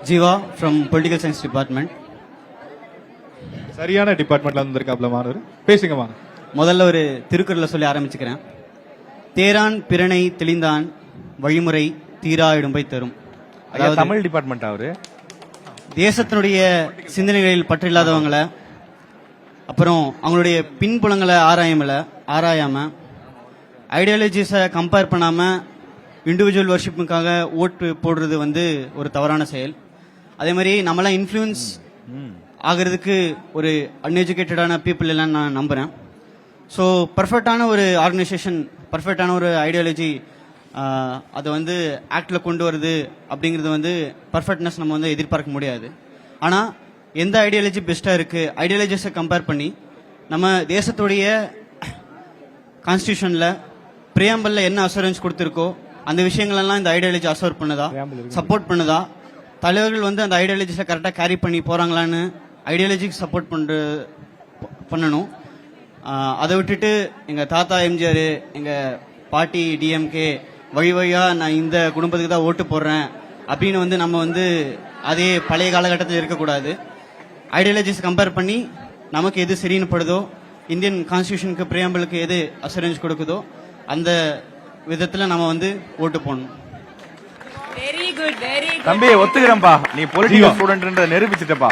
Jeeva from political science department. சரியான டிபார்ட்மெண்ட்ல வந்திருக்காப்ல மாணவர், பேசுங்க வாங்க. முதல்ல ஒரு திருக்குறளை சொல்லி ஆரம்பிச்சுக்கிறேன். தேரான் பிறனை தெளிந்தான் வழிமுறை தீரா இடும்பை தரும். அதாவது தமிழ் டிபார்ட்மெண்ட் அவரு. தேசத்தினுடைய சிந்தனைகளில் பற்றில்லாதவங்களை, அப்புறம் அவங்களுடைய பின்புலங்களை ஆராயாம ஐடியாலஜிஸை கம்பேர் பண்ணாம இண்டிவிஜுவல் வர்ஷிப்புக்காக ஓட்டு போடுறது வந்து ஒரு தவறான செயல். அதே மாதிரி நம்மளாம் இன்ஃப்ளூயன்ஸ் ஆகிறதுக்கு ஒரு அன்எஜுகேட்டடான பீப்புள் எல்லாம் நான் நம்புறேன். ஸோ பர்ஃபெக்டான ஒரு ஆர்கனைசேஷன், பர்ஃபெக்டான ஒரு ஐடியாலஜி அதை வந்து ஆக்ட்ல கொண்டு வருது அப்படிங்கிறது வந்து பர்ஃபெக்ட்னஸ் நம்ம வந்து எதிர்பார்க்க முடியாது. ஆனால் எந்த ஐடியாலஜி பெஸ்ட்டாக இருக்குது, ஐடியாலஜிஸை கம்பேர் பண்ணி நம்ம தேசத்துடைய கான்ஸ்டியூஷனில் பிரியாம்பலில் என்ன அசூரன்ஸ் கொடுத்துருக்கோ அந்த விஷயங்களெல்லாம் இந்த ஐடியாலஜி அசோர் பண்ணுதா, சப்போர்ட் பண்ணுதா, தலைவர்கள் வந்து அந்த ஐடியாலஜிஸை கரெக்டாக கேரி பண்ணி போகிறாங்களான்னு ஐடியாலஜிக்கு சப்போர்ட் பண்ணணும். அதை விட்டுட்டு எங்கள் தாத்தா எம்ஜிஆர், எங்கள் பாட்டி டிஎம்கே, வழியாக நான் இந்த குடும்பத்துக்கு தான் ஓட்டு போடுறேன் அப்படின்னு வந்து நம்ம வந்து அதே பழைய காலகட்டத்தில் இருக்கக்கூடாது. ஐடியாலஜிஸ் கம்பேர் பண்ணி நமக்கு எது சரின்னு படுதோ, இந்தியன் கான்ஸ்டியூஷனுக்கு பிரியாம்பலுக்கு எது அசூரன்ஸ் கொடுக்குதோ அந்த விதத்தில் நம்ம வந்து ஓட்டு போடணும். தம்பி ஒத்துக்கிறேன்ப்பா, நீ பொலிட்டிக்கல் ஸ்டூடெண்ட் நிரூபிச்சிட்டப்பா.